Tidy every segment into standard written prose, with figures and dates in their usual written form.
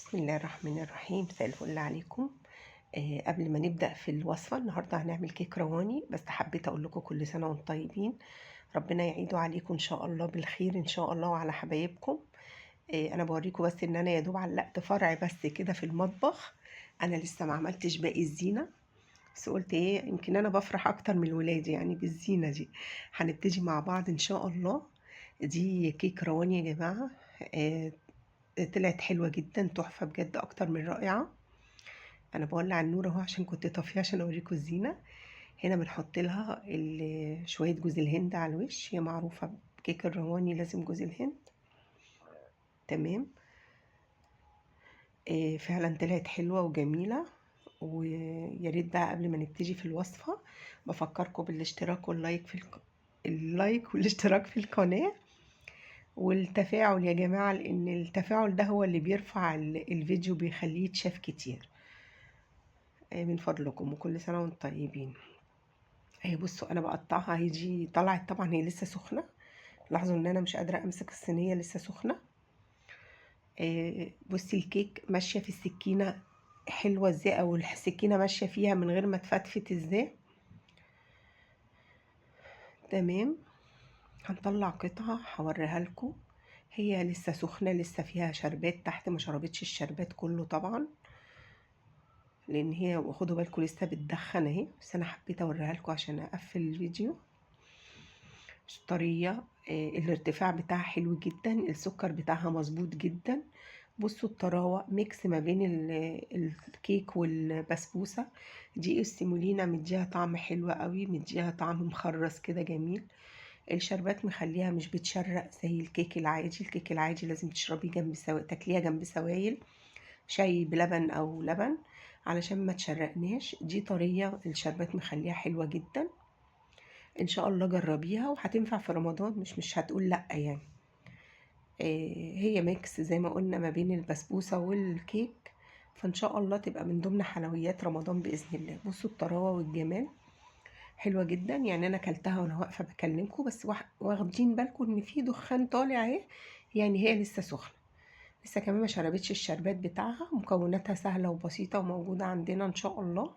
بسم الله الرحمن الرحيم. مساء الفل عليكم. قبل ما نبدأ في الوصفة النهاردة هنعمل كيك رواني، بس حبيت أقول لكم كل سنة وانتم طيبين. ربنا يعيده عليكم إن شاء الله بالخير إن شاء الله وعلى حبايبكم. أنا بوريكم بس إن أنا يا دوب علقت فرع بس كده في المطبخ. أنا لسه ما عملتش باقي الزينة، بس قلت إيه يمكن أنا بفرح أكتر من الولاد يعني بالزينة دي. هنبتدي مع بعض إن شاء الله. دي كيك رواني يا جماعة. آه، طلعت حلوة جدا، تحفة بجد، أكتر من رائعة. انا بولع النور اهو عشان كنت طافيه عشان اوريكم الزينه. هنا بنحط لها شويه جوز الهند على الوش، هي معروفه بكيك الرواني لازم جوز الهند. تمام. فعلا طلعت حلوه وجميله. ويا ريت بقى قبل ما نبتدي في الوصفه بفكركم بالاشتراك واللايك اللايك والاشتراك في القناه والتفاعل يا جماعه، لان التفاعل ده هو اللي بيرفع الفيديو، بيخليه يتشاف كتير. من فضلكم، وكل سنه وانتم طيبين. اهي بصوا انا بقطعها، هي دي طلعت طبعا هي لسه سخنه. لاحظوا ان انا مش قادره امسك الصينيه، لسه سخنه. بصي الكيك ماشيه في السكينه حلوه ازاي، او السكينه ماشيه فيها من غير ما تفتفت ازاي. تمام. هنطلع قطعه هوريها لكم. هي لسه سخنه، لسه فيها شربات تحت، ما شربتش الشربات كله طبعا، لان هي خدوا بالكم لسه بتدخن اهي، بس انا حبيت اوريها لكم عشان اقفل الفيديو. طرية. الارتفاع بتاعها حلو جدا، السكر بتاعها مظبوط جدا. بصوا الطراوة ميكس ما بين الكيك والبسبوسة. دي السيمولينا مديها طعم حلو قوي، مديها طعم مخرز كده جميل. الشربات مخليها مش بتشرق زي الكيك العادي. الكيك العادي لازم تشربي جنب تاكليها جنب سوائل، شاي بلبن او لبن علشان ما تشرقناش. دي طرية، الشربات مخليها حلوة جدا. ان شاء الله جربيها وهتنفع في رمضان، مش هتقول لا يعني. هي ميكس زي ما قلنا ما بين البسبوسة والكيك، فان شاء الله تبقى من ضمن حلويات رمضان بإذن الله. بصوا الطراوة والجمال حلوة جدا. يعني انا اكلتها وانا واقفة بكلمكم، بس واخدين بالكم ان في دخان طالع اهي، يعني هي لسه سخنة، لسه كمان ما شربتش الشربات بتاعها. مكوناتها سهلة وبسيطة وموجودة عندنا ان شاء الله.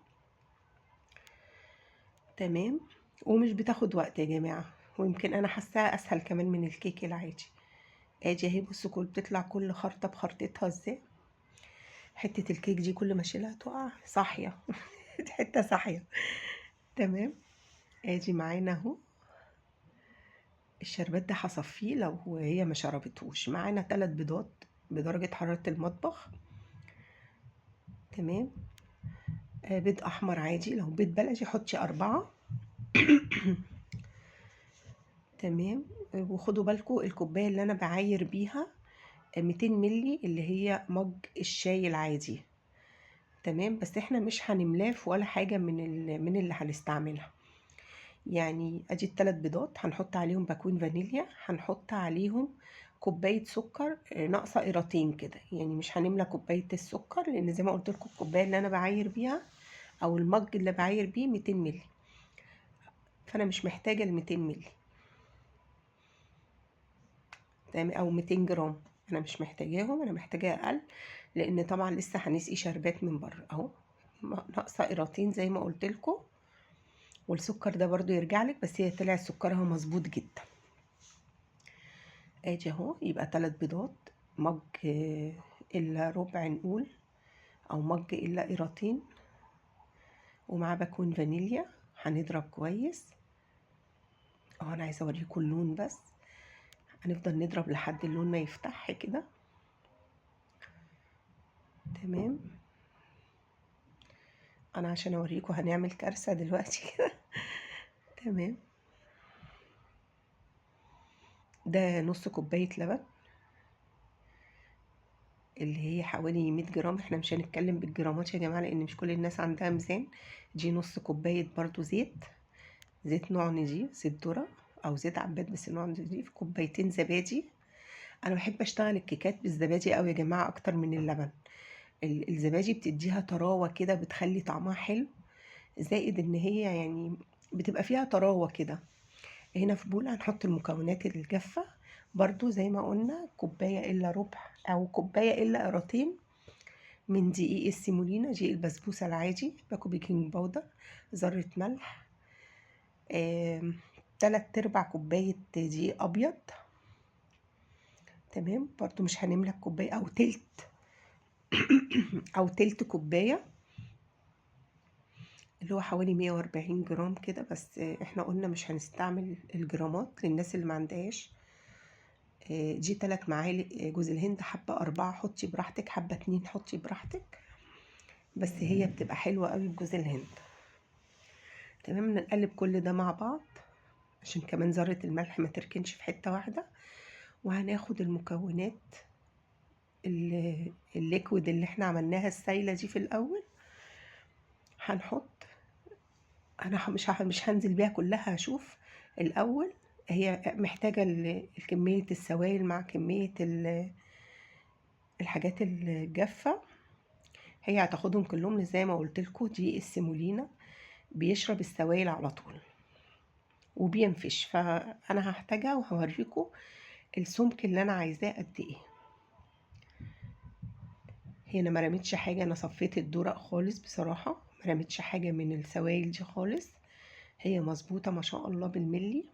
تمام. ومش بتاخد وقت يا جماعة، ويمكن انا حاساها اسهل كمان من الكيك العادي. ادي اهي بصوا بتطلع كل خرطة بخرطتها ازاي. حتة الكيك دي كل ما اشيلها تقع صاحية حتة صاحية. تمام. ادي معانا اهو الشربات ده، هصفيه لو هي ما شربتهوش. معانا 3 بيضات بدرجة حرارة المطبخ. تمام. بيض احمر عادي، لو بيض بلدي حطي 4. تمام. وخدوا بالكم الكوباية اللي انا بعاير بيها 200 ملي، اللي هي مج الشاي العادي. تمام. بس احنا مش هنملاه في ولا حاجة من اللي هنستعملها. يعني ادي ال3 بيضات، هنحط عليهم باكوين فانيليا، هنحط عليهم كوباية سكر ناقصة قيرتين كده. يعني مش هنملى كوباية السكر، لان زي ما قلت لكم الكوباية اللي انا بعاير بيها او المج اللي بعاير بيه 200 ملي، فانا مش محتاجة ال 200 ملي. تمام. او 200 جرام انا مش محتاجاهم، انا محتاجة اقل، لان طبعا لسه هنسقي شربات من بره اهو. ناقصة قيرتين زي ما قلت لكم. والسكر ده برضو يرجع لك، بس هي طلع سكرها مظبوط جدا. ادي اهو، يبقى 3 بيضات، مج الا ربع نقول، او مج الا قيرتين، ومعاه باكون فانيليا. هنضرب كويس اهو. انا عايزه اوريكم اللون بس، هنفضل نضرب لحد اللون ما يفتح كده. تمام. انا عشان اوريكم هنعمل كارثه دلوقتي كده. تمام. ده نص كوبايه لبن، اللي هي حوالي 100 جرام. احنا مش هنتكلم بالجرامات يا جماعه، لان مش كل الناس عندها ميزان. دي نص كوبايه برضو زيت نوع نضيف، زيت ذرة او زيت عباد بس نوع نضيف. كوبايتين زبادي. انا بحب اشتغل الكيكات بالزبادي قوي يا جماعه اكتر من اللبن. الزبادي بتديها طراوه كده، بتخلي طعمها حلو، زائد ان هي يعني بتبقى فيها طراوه كده. هنا في بوله هنحط المكونات الجافه برضو زي ما قلنا، كوبايه الا ربع او كوبايه الا قيرتين من دقيق السيمولينا، دقيق البسبوسة العادي، باكو بيكنج باودر، ذرة ملح، 3/4 كوباية دقيق أبيض. تمام، برضو مش هنملى كوباية أو تلت أو تلت كوباية، اللي هو حوالي 140 جرام كده. بس احنا قلنا مش هنستعمل الجرامات للناس اللي ما عندهاش. دي 3 معالق جوز الهند، حبة 4 حطي براحتك، حبة 2 حطي براحتك، بس هي بتبقى حلوة قوي بجوز الهند. تمام، نقلب كل ده مع بعض عشان كمان ذرة الملح ما تركنش في حتة واحدة. وهناخد المكونات الليكويد اللي احنا عملناها السايلة دي في الأول، هنحط. انا مش هنزل بيها كلها، هشوف الأول هي محتاجة كمية السوائل مع كمية الحاجات الجافة. هي هتاخدهم كلهم زي ما قلت لكم. دي السيمولينا بيشرب السوائل على طول وبينفش، فانا هحتاجها وهوريكم السمك اللي انا عايزاه قد ايه. هنا ما رميتش حاجه، انا صفيت الدرق خالص بصراحه، ما رميتش حاجه من السوائل دي خالص. هي مظبوطه ما شاء الله بالملي.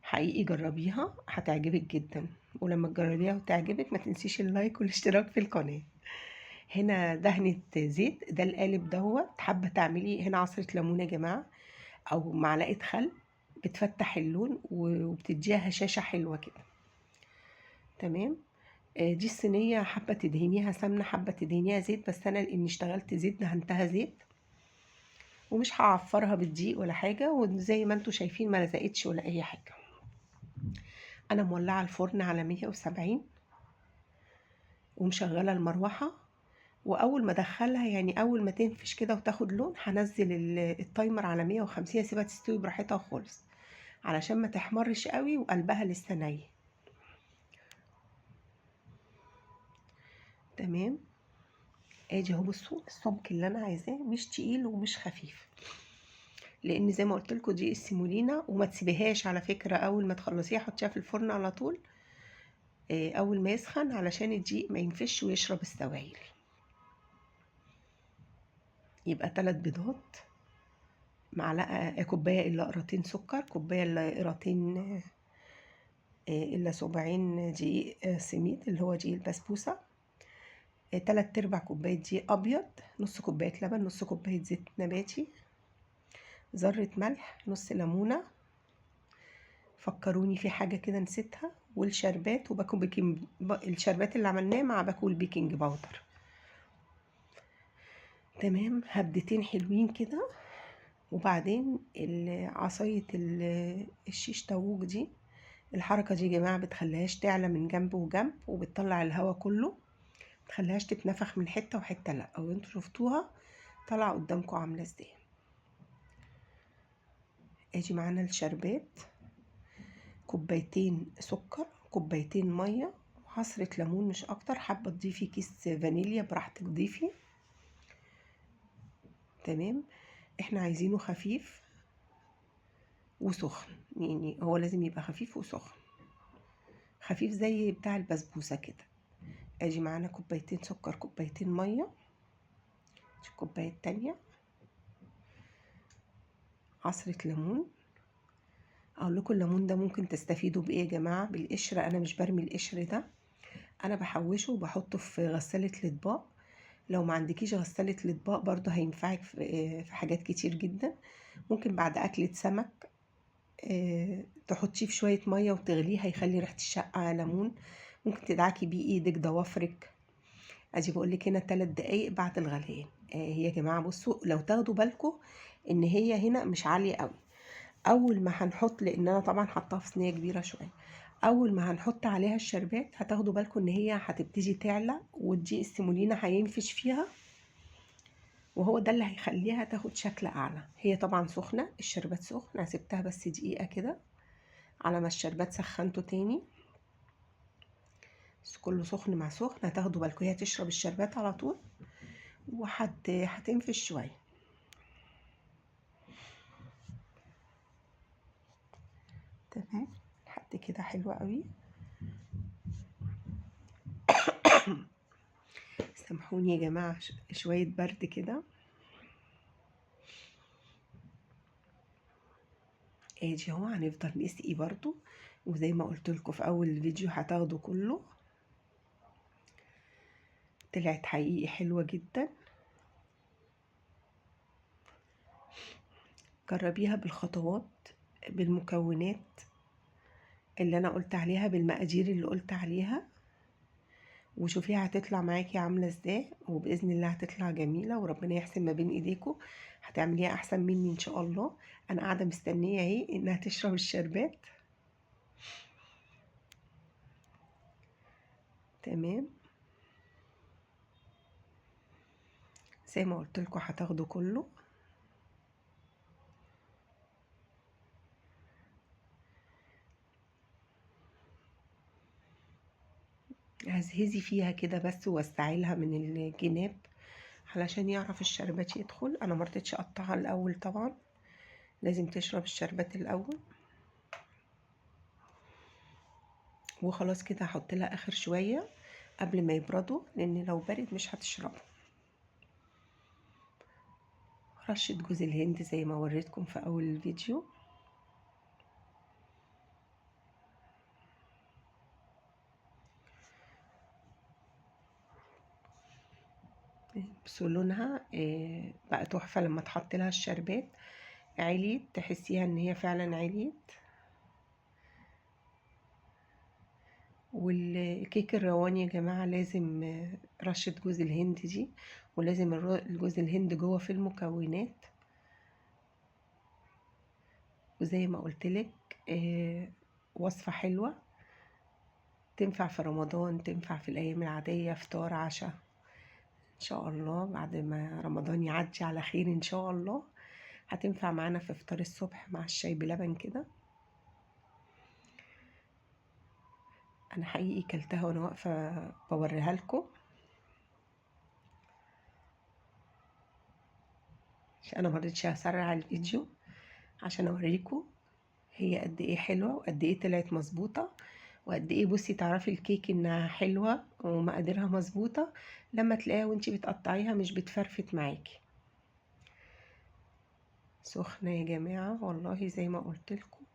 حقيقي جربيها هتعجبك جدا، ولما تجربيها وتعجبك ما تنسيش اللايك والاشتراك في القناه. هنا دهنة زيت، ده القالب دوت. حابة تعملي هنا عصرة ليمون يا جماعة أو معلقة خل، بتفتح اللون وبتديها هشاشة حلوة كده. تمام. دي الصينية، حابة تدهنيها سمنة حابة تدهنيها زيت، بس أنا لأني اشتغلت زيت دهنتها زيت، ومش هعفرها بالدقيق ولا حاجة، وزي ما انتوا شايفين ما لزقتش ولا أي حاجة. أنا مولعة الفرن على 170 ومشغلة المروحة، واول ما ادخلها يعني اول ما تنفش كده وتاخد لون هنزل التايمر على 150، اسيبها تستوي براحتها خالص علشان ما تحمرش قوي وقلبها لسه ني. تمام، ادي اهو. بصوا السمك اللي انا عايزاه مش تقيل ومش خفيف، لان زي ما قلت لكم دي السيمولينا. وما تسيبيهاش على فكره، اول ما تخلصيها حطيها في الفرن على طول اول ما يسخن علشان الدقيق ما ينفش ويشرب السوائل. يبقى 3 بيضات، معلقه كوبايه الا قراطين سكر، كوبايه الا قراطين الا صباعين دقيق سميد اللي هو دقيق البسبوسه، 3/4 كوبايه دقيق ابيض، نص كوبايه لبن، نص كوبايه زيت نباتي، ذره ملح، نص ليمونه. فكروني في حاجه كده نسيتها، والشربات وباكو بيكنج، الشربات اللي عملناه مع باكو البيكنج باودر. تمام، هبدتين حلوين كده. وبعدين عصايه الشيش طاووق دي، الحركه دي يا جماعه بتخليهاش تعلى من جنب وجنب، وبتطلع الهواء كله، متخليهاش تتنفخ من حته وحته، لا. او انتوا شفتوها طالعه قدامكم عامله ازاي. اجي معانا الشربات، كوبايتين سكر، كوبايتين ميه، وعصره ليمون مش اكتر. حابه تضيفي كيس فانيليا براحتك ضيفي. تمام، احنا عايزينه خفيف وسخن، يعني هو لازم يبقى خفيف وسخن، خفيف زي بتاع البسبوسه كده. اجي معانا كوبايتين سكر، كوبايتين ميه، الكوبايه التانية عصره ليمون. اقول لكم الليمون ده ممكن تستفيدوا بايه يا جماعه؟ بالقشر. انا مش برمي القشر ده، انا بحوشه وبحطه في غساله الاطباق. لو ما عندكيش غساله الاطباق برضو هينفعك في حاجات كتير جدا. ممكن بعد اكله سمك تحطيه في شويه ميه وتغليه، هيخلي ريحه الشقه ليمون. ممكن تدعكي بيه ايدك، ضوافرك. ادي بقول لك هنا 3 دقايق بعد الغليان. هي يا جماعه بصوا لو تاخدوا بالكم ان هي هنا مش عاليه قوي. اول ما هنحط، لان انا طبعا حطاها في صينيه كبيره شويه، اول ما هنحط عليها الشربات هتاخدوا بالكم ان هي هتبتدي تعلى، والدقيق السيمولينا هينفش فيها، وهو ده اللي هيخليها تاخد شكل اعلى. هي طبعا سخنه، الشربات سخن، انا سبتها بس دقيقه كده على ما الشربات سخنته تاني. بس كله سخن مع سخن، هتاخدوا بالكم هي تشرب الشربات على طول هتنفش شويه. تمام، لحد كده حلوه قوي. سامحوني يا جماعة، شوية برد كده. ادي اهو هنفضل نسقي برضو، وزي ما قلت لكم في اول الفيديو هتاخدوا كله. طلعت حقيقي حلوة جدا. جربيها بالخطوات، بالمكونات اللي انا قلت عليها، بالمقادير اللي قلت عليها، وشوفيها هتطلع معاكي عاملة ازاي، وبإذن الله هتطلع جميلة، وربنا يحسن ما بين ايديكم. هتعمليها احسن مني ان شاء الله. انا قاعدة مستنية اهي انها تشرب الشربات. تمام، زي ما قلت لكم هتاخدوا كله. هزهزي فيها كده بس، ووسعي لها من الجناب علشان يعرف الشربات يدخل. انا مرضتش اقطعها الاول طبعا، لازم تشرب الشربات الاول. وخلاص كده هحط لها اخر شويه قبل ما يبردوا، لان لو برد مش هتشربه. رشه جوز الهند زي ما وريتكم في اول الفيديو. بس لونها بقى تحفه لما تحط لها الشربات. عليت، تحسيها ان هي فعلا عليت. والكيك الرواني يا جماعة لازم رشة جوز الهند دي، ولازم جوز الهند جوه في المكونات. وزي ما قلتلك وصفة حلوة، تنفع في رمضان، تنفع في الأيام العادية، فطار عشاء إن شاء الله. بعد ما رمضان يعدي على خير إن شاء الله، هتنفع معانا في فطار الصبح مع الشاي بلبن كده. أنا حقيقي كلتها وأنا واقفة بوريها لكم، عشان أنا مرضتش أسرع الفيديو عشان أوريكم هي قد ايه حلوة، وقد ايه طلعت مظبوطة، وقد ايه بصي تعرفي الكيك انها حلوة ومقاديرها مظبوطة لما تلاقيها وانتي بتقطعيها مش بتفرفت معاكي. سخنة يا جماعة والله زي ما قلت لكم،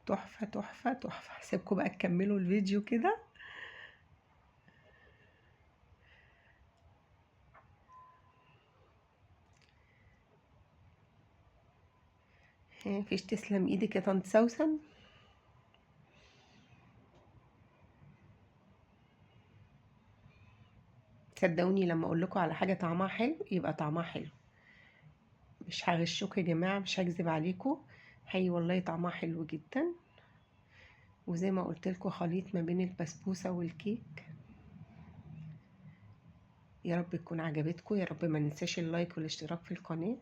تحفة تحفة تحفة. هسيبكم بقى تكملوا الفيديو كده. مفيش تسلم ايدك يا طنط سوسن. صدقوني لما اقول لكم على حاجة طعمها حلو يبقى طعمها حلو، مش هغشكم يا جماعة، مش هكذب عليكم، حقيقي والله طعمها حلو جدا. وزي ما قلت لكم خليط ما بين البسبوسة والكيك. يا رب تكون عجبتكم، يا رب ما ننساش اللايك والاشتراك في القناة.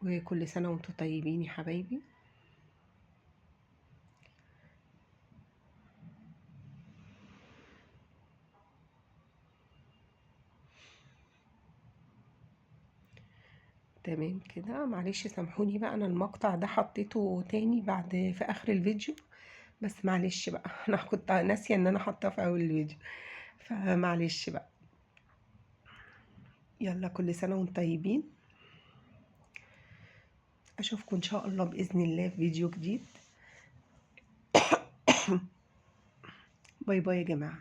وكل سنة وانتم طيبين يا حبايبي. تمام كده، معلش سامحوني بقى، انا المقطع ده حطيته تاني بعد في اخر الفيديو، بس معلش بقى انا كنت ناسية ان انا حاطاه في اول الفيديو، فمعلش بقى. يلا كل سنة وانتم طيبين. اشوفكم ان شاء الله باذن الله في فيديو جديد. باي باي يا جماعة.